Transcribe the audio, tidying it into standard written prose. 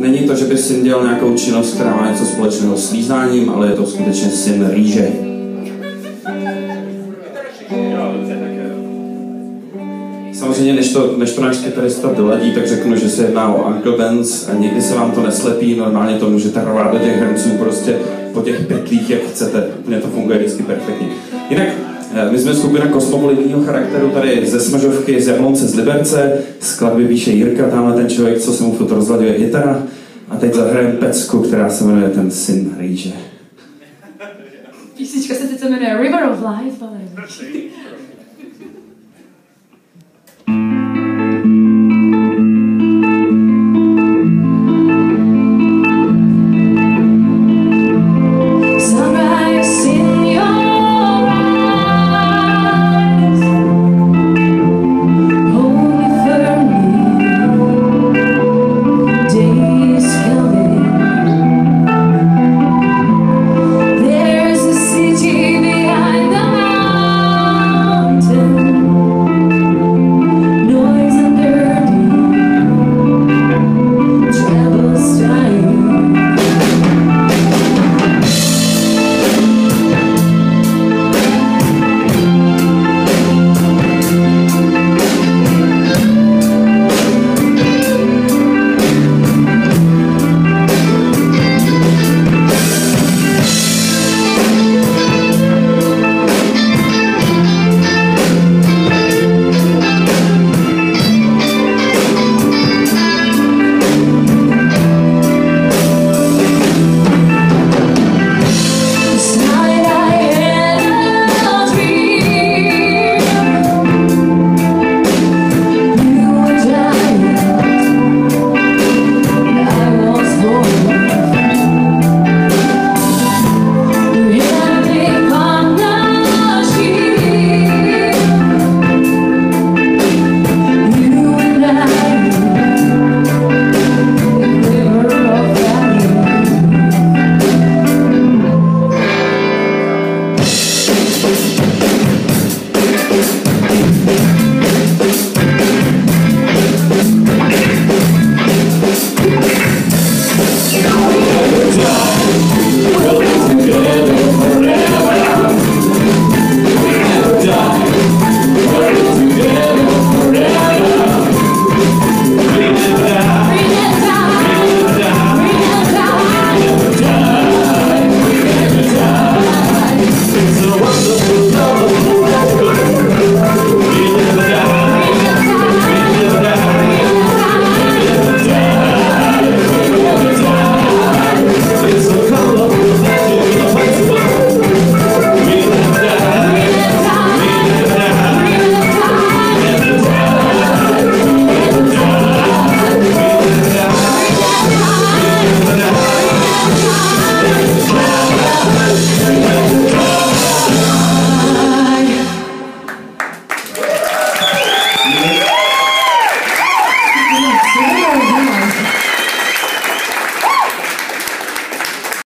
není to, že by syn dělal nějakou činnost, která má něco společného s lízáním, ale je to skutečně syn rýže. Samozřejmě, než to náš kytarista doladí, tak řeknu, že se jedná o Uncle Benz a někdy se vám to neslepí, normálně to můžete rvát do těch hrnců prostě po těch pytlích, jak chcete. Úplně to funguje vždycky perfektně. Jinak, my jsme skupina kosmopolitního charakteru tady ze Smažovky, z Jablonce, z Liberce. Skladby píše Jirka, tamhle ten člověk, co se mu furt rozlaďuje kytara. A teď zahrajeme pecku, která se jmenuje Ten syn rýže. Písnička se teď jmenuje River of Life, ale...